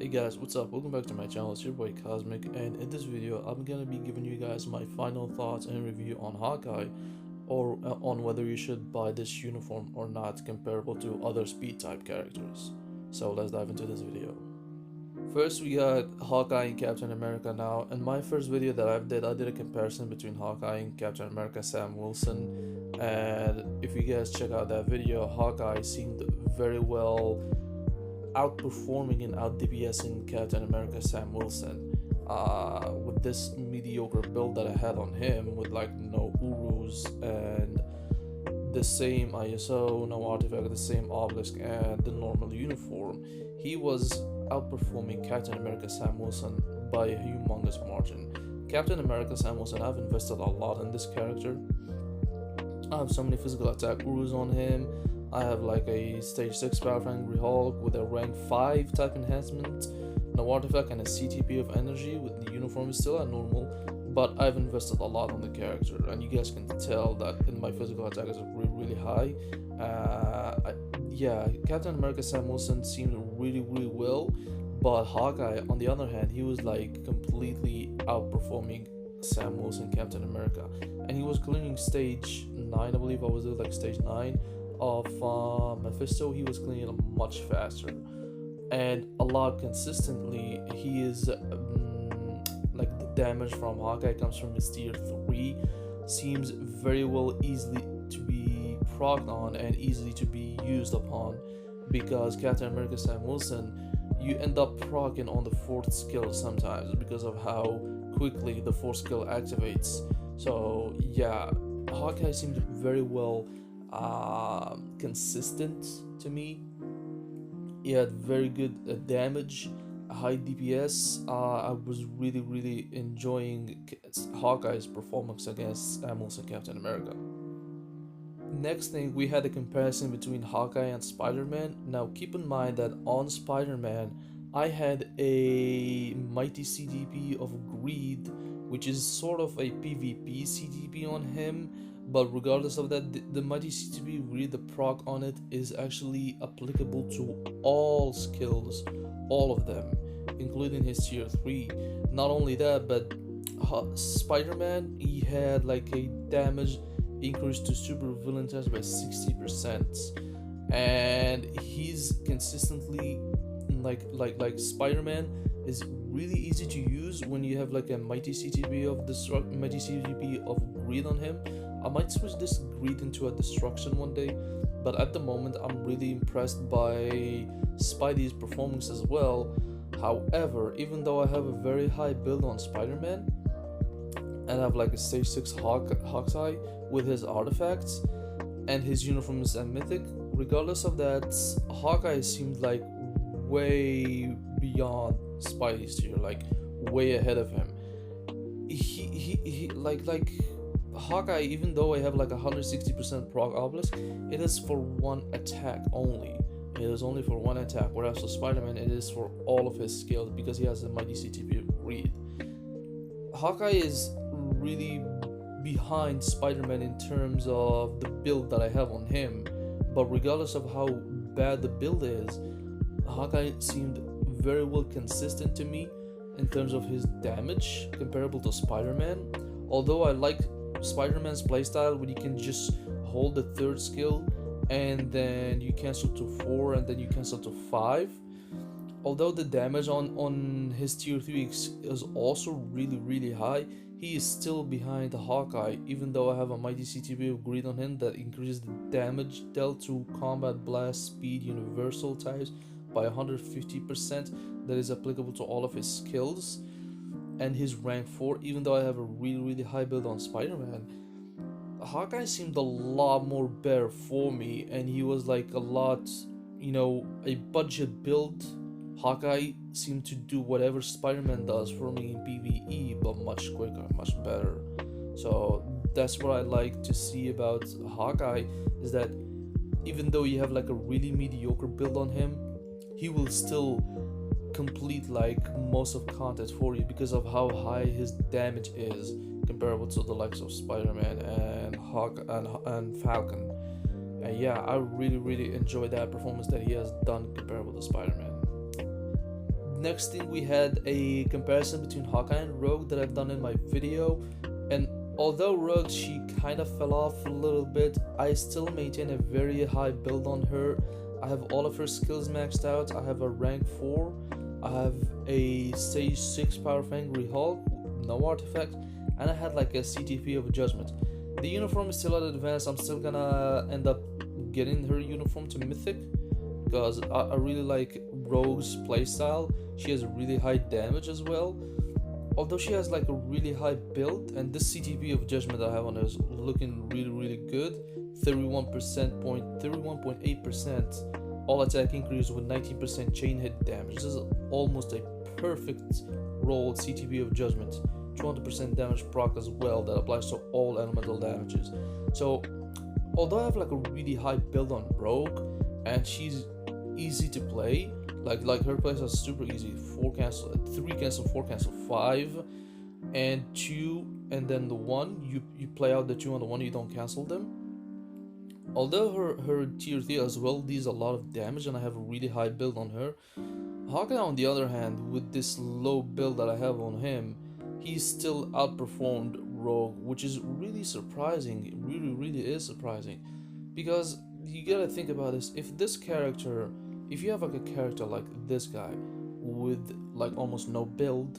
Hey guys, what's up? Welcome back to my channel. It's your boy Cosmic, and in this video I'm gonna be giving you guys my final thoughts and review on Hawkeye, or on whether you should buy this uniform or not, comparable to other speed type characters. So let's dive into this video. First, we got Hawkeye and Captain America. Now, in my first video that I did a comparison between Hawkeye and Captain America Sam Wilson, and if you guys check out that video, Hawkeye seemed very well outperforming and out DPSing Captain America Sam Wilson. With this mediocre build that I had on him, with like no Urus and the same ISO, no artifact, the same obelisk, and the normal uniform, he was outperforming Captain America Sam Wilson by a humongous margin. Captain America Sam Wilson, I've invested a lot in this character. I have so many physical attack Urus on him. I have like a stage 6 power angry Hulk with a rank 5 type enhancement, no artifact, and a CTP of energy. With the uniform is still at normal, but I've invested a lot on the character, and you guys can tell that in my physical attack is really high. Yeah, Captain America Sam Wilson seemed really well, but Hawkeye on the other hand, he was like completely outperforming Sam Wilson, Captain America, and he was clearing stage 9, I believe I was there, like stage 9 of Mephisto. He was cleaning it much faster and a lot consistently. He is like the damage from Hawkeye comes from his tier 3, seems very well easily to be procced on and easily to be used upon, because Captain America Sam Wilson, you end up proccing on the 4th skill sometimes because of how quickly the 4th skill activates. So yeah, Hawkeye seemed very well consistent to me. He had very good damage, high DPS. I was really enjoying Hawkeye's performance against Sam Wilson, Captain America. Next thing, we had a comparison between Hawkeye and Spider-Man. Now keep in mind that on Spider-Man I had a mighty CTP of Greed, which is sort of a PvP CTP on him, but regardless of that, the mighty CTP Greed, the proc on it is actually applicable to all skills, all of them, including his tier 3. Not only that, but Spider-Man, he had like a damage increase to super villain test by 60%, and he's consistently like Spider-Man is really easy to use when you have like a mighty CTP of Greed on him. I might switch this Greed into a destruction one day, but at the moment I'm really impressed by Spidey's performance as well. However, even though I have a very high build on Spider-Man and I have like a stage 6 Hawkeye with his artifacts, and his uniform is a mythic, regardless of that, Hawkeye seemed like way beyond Spidey's tier, like way ahead of him. He like Hawkeye, even though I have like 160% proc obelisk, it is for one attack only. It is only for one attack, whereas for Spider-Man it is for all of his skills because he has a mighty CTP of Greed. Hawkeye is really behind Spider-Man in terms of the build that I have on him, but regardless of how bad the build is, Hawkeye seemed very well consistent to me in terms of his damage, comparable to Spider-Man. Although I like Spider-Man's playstyle when you can just hold the 3rd skill and then you cancel to 4 and then you cancel to 5. Although the damage on his tier 3 is also really high, he is still behind the Hawkeye, even though I have a mighty CTP of Greed on him that increases the damage dealt to combat, blast, speed, universal types by 150%, that is applicable to all of his skills, and his rank 4. Even though I have a really high build on Spider-Man, Hawkeye seemed a lot more better for me, and he was like a lot, a budget build. Hawkeye seemed to do whatever Spider-Man does for me in PvE, but much quicker, much better. So that's what I like to see about Hawkeye, is that even though you have like a really mediocre build on him, he will still complete like most of content for you because of how high his damage is, comparable to the likes of Spider-Man and and Falcon. And yeah, I really enjoy that performance that he has done comparable to Spider-Man. next thing, we had a comparison between Hawkeye and Rogue that I've done in my video, and although Rogue, she kind of fell off a little bit, I still maintain a very high build on her. I have all of her skills maxed out. I have a rank 4. I have a stage 6 Power of Angry Hulk, no artifact, and I had like a CTP of Judgment. The uniform is still at advanced. I'm still gonna end up getting her uniform to Mythic because I really like Rogue's playstyle. She has a really high damage as well. Although she has like a really high build, and this CTP of Judgment that I have on her is looking really good. 31.8% all attack increase with 19% chain hit damage. This is almost a perfect rolled CTP of Judgment. 200% damage proc as well that applies to all elemental damages. So although I have like a really high build on Rogue and she's easy to play, like her plays are super easy. 4 cancel, 3 cancel, 4 cancel, 5 and 2, and then the 1 you play out the 2 on the 1, you don't cancel them. Although her tier 3 as well deals a lot of damage and I have a really high build on her, Hawkeye on the other hand, with this low build that I have on him, he still outperformed Rogue, which is really surprising. It really is surprising, because you gotta think about this. If you have like a character like this guy with like almost no build,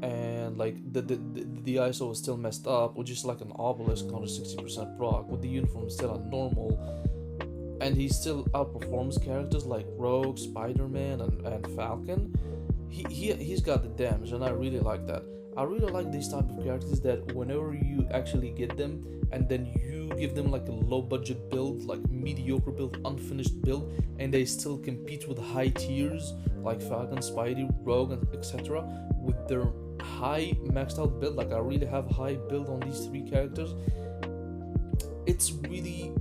and like the ISO is still messed up, which is like an obelisk on a 60% proc, with the uniform still at normal, and he still outperforms characters like Rogue, Spider-Man, and Falcon, he's got the damage, and I really like that. I really like these type of characters that whenever you actually get them and then you give them like a low budget build, like mediocre build, unfinished build, and they still compete with high tiers like Falcon, Spidey, Rogue, and etc. with their high maxed out build. Like I really have high build on these 3 characters. It's really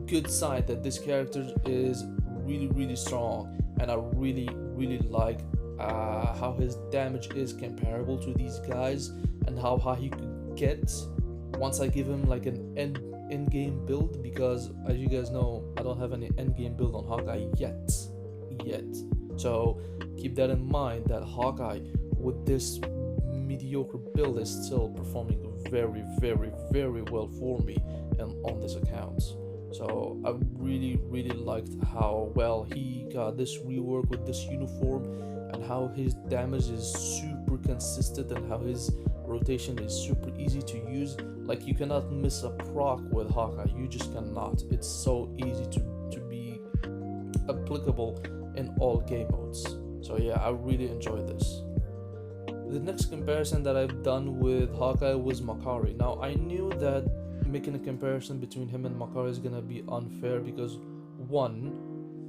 good sign that this character is really strong, and I really like how his damage is comparable to these guys and how high he could get once I give him like an end game build, because as you guys know, I don't have any end game build on Hawkeye yet. So keep that in mind, that Hawkeye with this mediocre build is still performing very well for me and on this account. So I really liked how well he got this rework with this uniform, and how his damage is super consistent, and how his rotation is super easy to use. Like you cannot miss a proc with Hawkeye, you just cannot. It's so easy to be applicable in all game modes. So yeah, I really enjoyed this. The next comparison that I've done with Hawkeye was Makari. Now I knew that making a comparison between him and Makari is gonna be unfair, because one,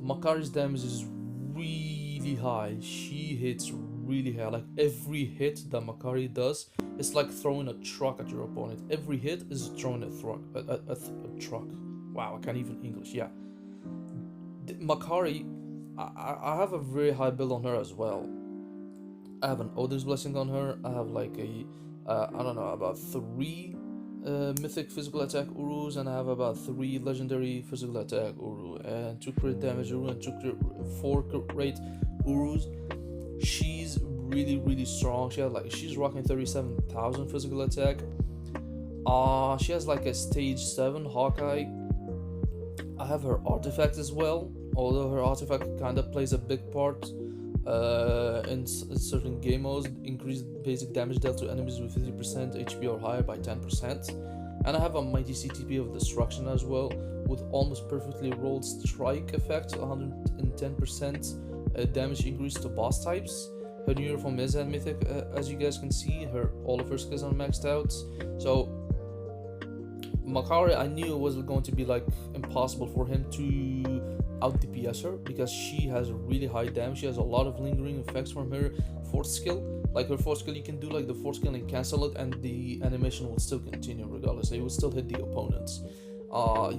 Makari's damage is really high. She hits really high. Like every hit that Makari does, it's like throwing a truck at your opponent. Every hit is throwing a truck. Wow, I can't even English. Yeah, Makari, I have a very high build on her as well. I have an Odin's Blessing on her. I have like I don't know, about 3 mythic physical attack Urus, and I have about 3 legendary physical attack Uru, and 2 crit damage Uru, and 4 crit rate Urus. She's really strong. She's rocking 37,000 physical attack. She has like a stage 7 Hawkeye. I have her artifact as well, although her artifact kind of plays a big part in certain game modes. Increased basic damage dealt to enemies with 50% HP or higher by 10%. And I have a mighty CTP of destruction as well, with almost perfectly rolled strike effect, 110% damage increase to boss types. Her new uniform is at mythic, as you guys can see. All of her skills are maxed out. So Makari, I knew it was going to be like impossible for him to out DPS her, because she has really high damage. She has a lot of lingering effects from her 4th skill. Like her 4th skill, you can do like the 4th skill and cancel it, and the animation will still continue regardless. It will still hit the opponents.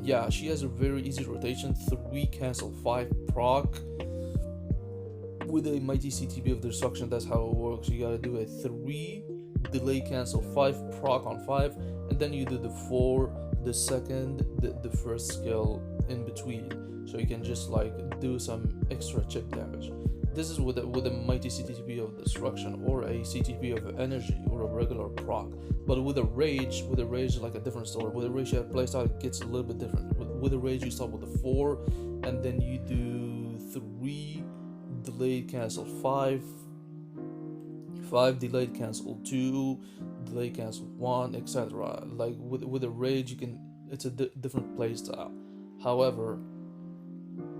Yeah, she has a very easy rotation, 3 cancel, 5 proc with a mighty CTP of destruction. That's how it works. You gotta do a 3 delay cancel, 5 proc on 5, and then you do the 4, the second, the first skill in between, so you can just like do some extra chip damage. this is with a mighty CTP of destruction, or a CTP of energy, or a regular proc. But with a rage, like a different story. With a rage, your playstyle it gets a little bit different. With a rage, you start with a 4, and then you do 3 delayed cancel 5, 5 delayed cancel 2, delayed cancel 1, etc. Like with a rage, you can it's a different playstyle. However,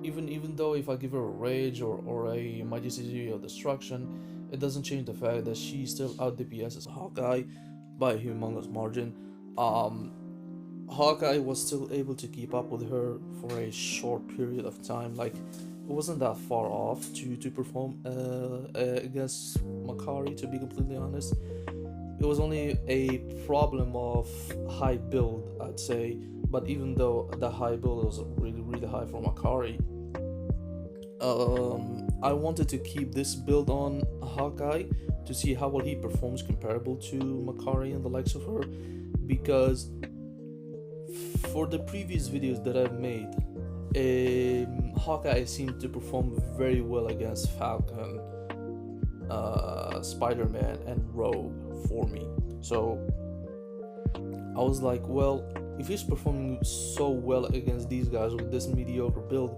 even though if I give her a rage or a mighty CTP of destruction, it doesn't change the fact that she still out DPS as Hawkeye by a humongous margin. Um, Hawkeye was still able to keep up with her for a short period of time. Like it wasn't that far off to perform against Makari. To be completely honest, it was only a problem of high build, I'd say. But even though the high build was really high for Makari, I wanted to keep this build on Hawkeye to see how well he performs comparable to Makari and the likes of her, because for the previous videos that I've made, Hawkeye seemed to perform very well against Falcon, Spider-Man, and Rogue for me. So I was like, well, if he's performing so well against these guys with this mediocre build,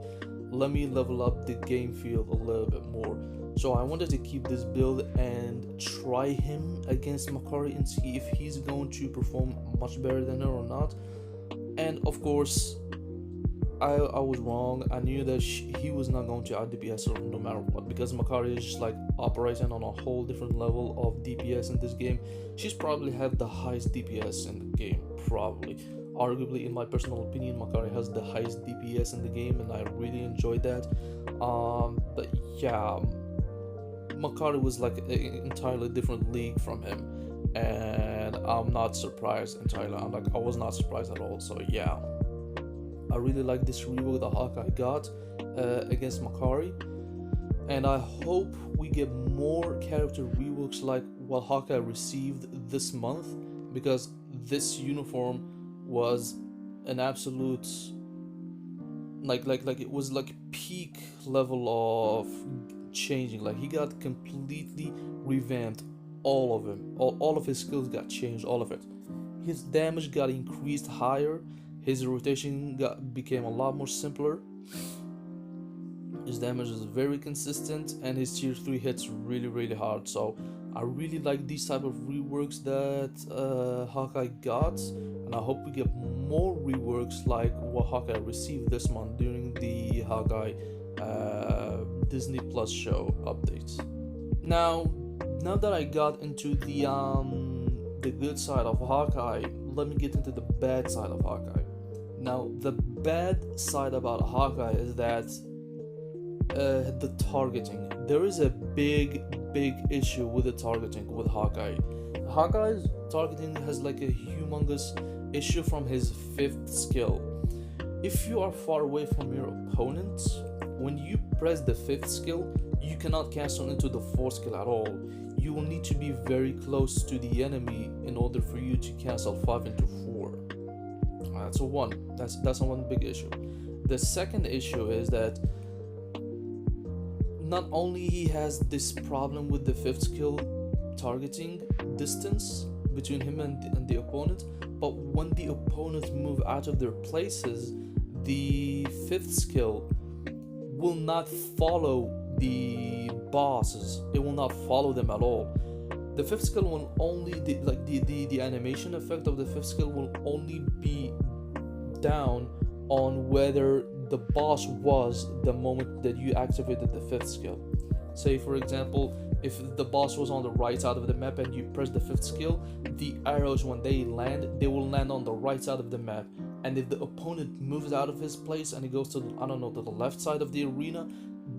let me level up the game field a little bit more. So I wanted to keep this build and try him against Makari and see if he's going to perform much better than her or not. And of course, I was wrong. I knew that he was not going to out DPS her no matter what, because Makari is just like operating on a whole different level of DPS in this game. She's probably had the highest DPS in the game, probably. Arguably, in my personal opinion, Makari has the highest DPS in the game, and I really enjoyed that. But yeah, Makari was like an entirely different league from him, and I'm not surprised entirely. I was not surprised at all. So yeah, I really like this rework that Hawkeye got against Makari, and I hope we get more character reworks like what Hawkeye received this month, because this uniform was an absolute like it was like peak level of changing. Like he got completely revamped, all of him, all of his skills got changed, all of it. His damage got increased higher, his rotation became a lot more simpler, his damage is very consistent, and his tier 3 hits really hard. So I really like these type of reworks that Hawkeye got, and I hope we get more reworks like what Hawkeye received this month during the Hawkeye Disney Plus show updates. Now that I got into the good side of Hawkeye, let me get into the bad side of Hawkeye. Now, the bad side about Hawkeye is that the targeting. There is a big issue with the targeting with Hawkeye. Hawkeye's targeting has like a humongous issue from his 5th skill. If you are far away from your opponent, when you press the 5th skill, you cannot cancel into the 4th skill at all. You will need to be very close to the enemy in order for you to cancel 5 into 4. That's a one. That's one big issue. The second issue is that not only he has this problem with the 5th skill targeting distance between him and the opponent, but when the opponents move out of their places, the 5th skill will not follow the bosses. It will not follow them at all. The 5th skill will only the animation effect of the 5th skill will only be down on whether the boss was the moment that you activated the 5th skill. Say for example, if the boss was on the right side of the map and you press the 5th skill, the arrows when they will land on the right side of the map. And if the opponent moves out of his place and he goes to the left side of the arena,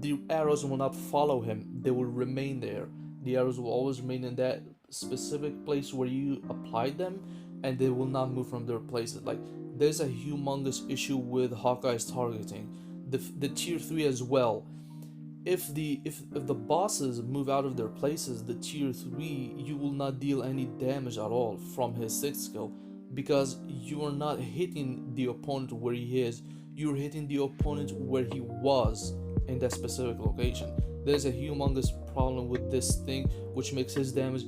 the arrows will not follow him. They will remain there. The arrows will always remain in that specific place where you applied them, and they will not move from their places. Like, there's a humongous issue with Hawkeye's targeting. The tier 3 as well. If the bosses move out of their places, the tier 3, you will not deal any damage at all from his 6th skill, because you are not hitting the opponent where he is. You're hitting the opponent where he was in that specific location. There's a humongous problem with this thing, which makes his damage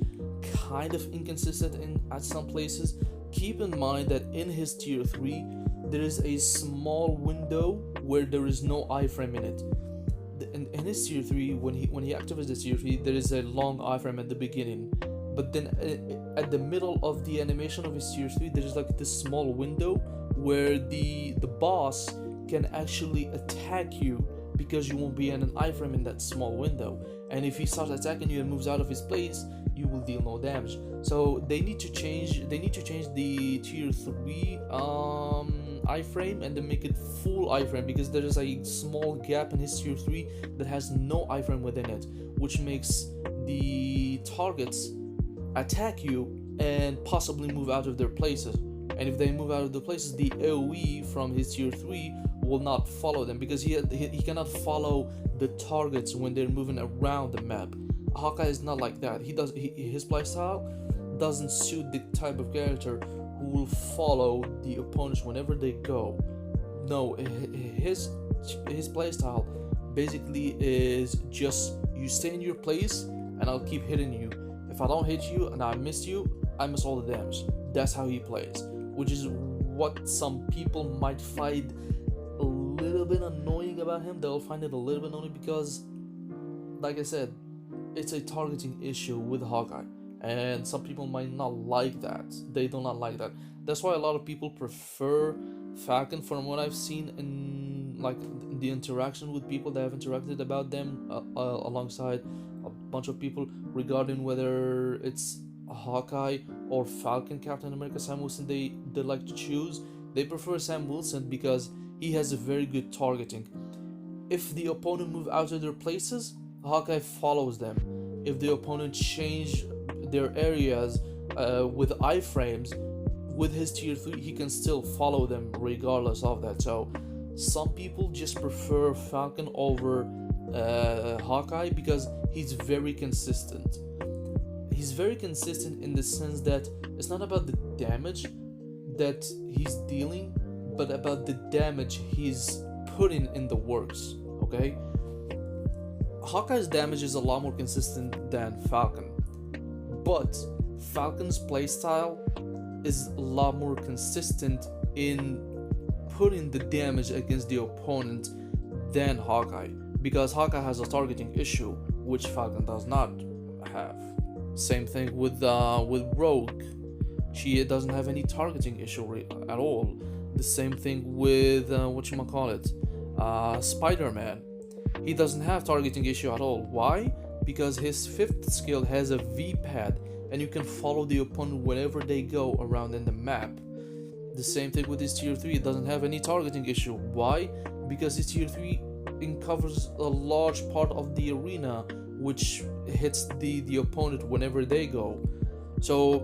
kind of inconsistent at some places. Keep in mind that in his tier 3, there is a small window where there is no iframe in it. In his tier 3, when he activates the tier 3, there is a long iframe at the beginning, but then at the middle of the animation of his tier 3, there's like this small window where the boss can actually attack you, because you won't be in an iframe in that small window, and if he starts attacking you and moves out of his place, you will deal no damage. So they need to change the tier 3 iframe and then make it full iframe, because there is a small gap in his tier 3 that has no iframe within it, which makes the targets attack you and possibly move out of their places. And if they move out of the places, the AoE from his tier 3 will not follow them, because he cannot follow the targets when they're moving around the map. Hawkeye is not like that. His playstyle doesn't suit the type of character who will follow the opponents whenever they go. No, his playstyle basically is just you stay in your place and I'll keep hitting you. If I don't hit you and I miss you, I miss all the damage. That's how he plays, which is what some people might find a little bit annoying about him. They'll find it a little bit annoying because, like I said, it's a targeting issue with Hawkeye, and some people might not like that. They do not like that. That's why a lot of people prefer Falcon, from what I've seen in like the interaction with people that have interacted about them alongside a bunch of people regarding whether it's Hawkeye or Falcon Captain America Sam Wilson they like to choose. They prefer Sam Wilson because he has a very good targeting. If the opponent move out of their places, Hawkeye follows them. If the opponent change their areas with iframes, with his tier 3, he can still follow them regardless of that. So some people just prefer Falcon over Hawkeye because he's very consistent. He's very consistent in the sense that it's not about the damage that he's dealing, but about the damage he's putting in the works, okay? Hawkeye's damage is a lot more consistent than Falcon, but Falcon's playstyle is a lot more consistent in putting the damage against the opponent than Hawkeye, because Hawkeye has a targeting issue which Falcon does not have. Same thing with Rogue. She doesn't have any targeting issue at all. The same thing with Spider-Man. He doesn't have targeting issue at all. Why? Because his 5th skill has a V-pad and you can follow the opponent whenever they go around in the map. The same thing with his tier 3. It doesn't have any targeting issue. Why? Because his tier 3 covers a large part of the arena, which hits the opponent whenever they go. So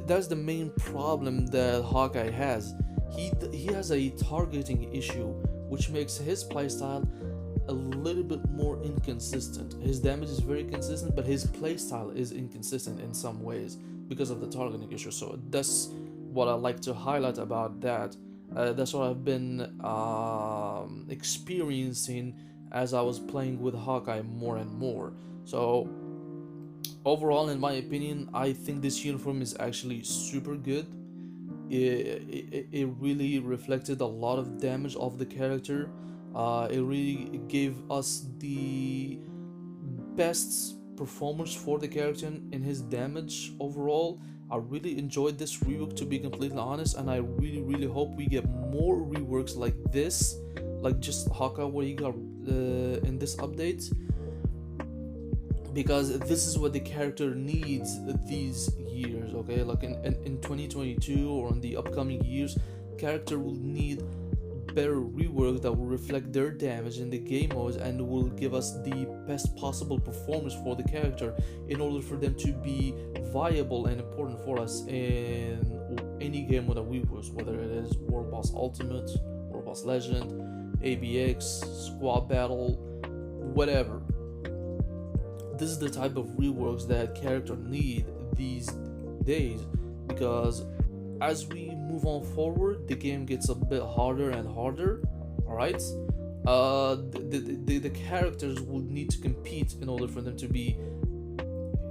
that's the main problem that Hawkeye has. He has a targeting issue, which makes his playstyle a little bit more inconsistent. His damage is very consistent, but his playstyle is inconsistent in some ways because of the targeting issue. So that's what I like to highlight about that. That's what I've been experiencing as I was playing with Hawkeye more and more. So overall, in my opinion, I think this uniform is actually super good. It really reflected a lot of damage of the character. It really gave us the best performance for the character in his damage overall. I really enjoyed this rework, to be completely honest, and I really hope we get more reworks like this, like just Hawkeye what he got in this update, because this is what the character needs these years, okay? Like in 2022 or in the upcoming years, character will need better rework that will reflect their damage in the game modes and will give us the best possible performance for the character in order for them to be viable and important for us in any game mode that we use, whether it is World Boss Ultimate, World Boss Legend, ABX, Squad Battle, whatever. This is the type of reworks that character need these days, because as we move on forward, the game gets a bit harder and harder. Alright, the characters would need to compete in order for them to be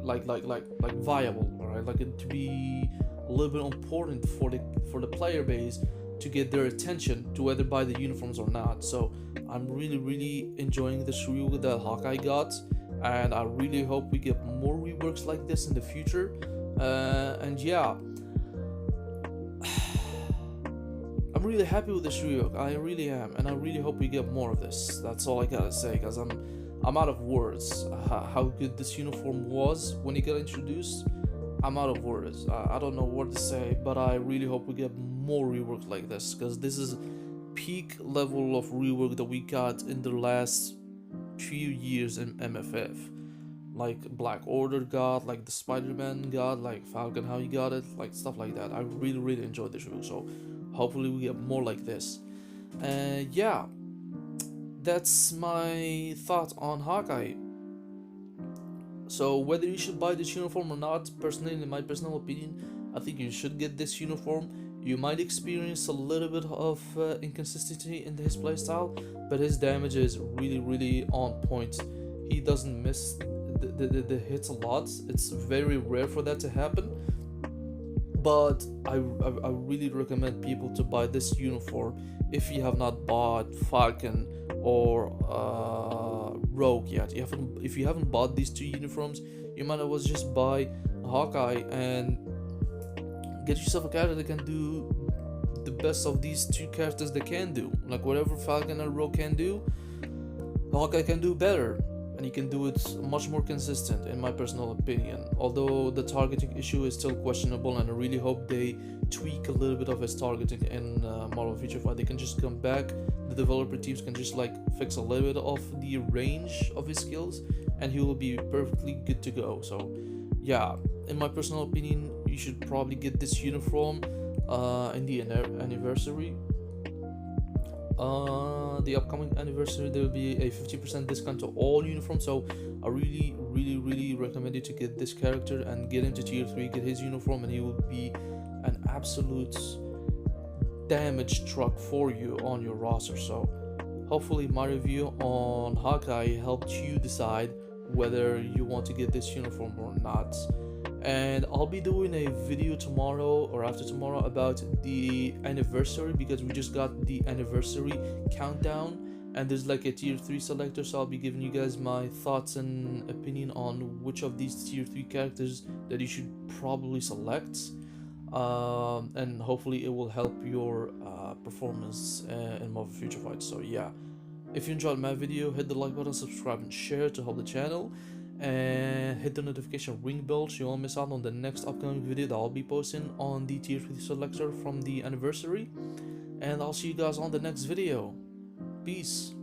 like viable, all right, like to be a little bit important for the player base to get their attention to whether buy the uniforms or not. So I'm really enjoying this rework that Hawkeye got, and I really hope we get more reworks like this in the future. And yeah, I'm really happy with this rework. I really am, and I really hope we get more of this. That's all I gotta say, because I'm out of words. How good this uniform was when it got introduced. I'm out of words. I don't know what to say, but I really hope we get more rework like this, because this is peak level of rework that we got in the last few years in MFF. Like Black Order got, like the Spider-Man got, like Falcon how he got it, like stuff like that. I really enjoyed this rework, so hopefully we get more like this. And yeah, that's my thought on Hawkeye. So whether you should buy this uniform or not, personally, in my personal opinion, I think you should get this uniform. You might experience a little bit of inconsistency in his playstyle, but his damage is really on point. He doesn't miss the hits a lot. It's very rare for that to happen. But I really recommend people to buy this uniform if you have not bought Falcon or Rogue yet. If you haven't bought these two uniforms, you might as well just buy Hawkeye and get yourself a character that can do the best of these two characters they can do. Like whatever Falcon and Rogue can do, Hawkeye can do better, and he can do it much more consistent, in my personal opinion. Although the targeting issue is still questionable, and I really hope they tweak a little bit of his targeting in Marvel Future Fight. They can just come back, the developer teams can just like fix a little bit of the range of his skills, and he will be perfectly good to go. So yeah, in my personal opinion, you should probably get this uniform in the anniversary. The upcoming anniversary, there will be a 50% discount to all uniforms, so I really recommend you to get this character and get him to tier 3, get his uniform, and he will be an absolute damage truck for you on your roster. So hopefully my review on Hawkeye helped you decide whether you want to get this uniform or not. And I'll be doing a video tomorrow or after tomorrow about the anniversary, because we just got the anniversary countdown and there's like a tier 3 selector, so I'll be giving you guys my thoughts and opinion on which of these tier 3 characters that you should probably select, and hopefully it will help your performance in Marvel Future Fight. So yeah, if you enjoyed my video, hit the like button, subscribe and share to help the channel, and hit the notification ring bell so you won't miss out on the next upcoming video that I'll be posting on the tier 3 selector from the anniversary. And I'll see you guys on the next video. Peace.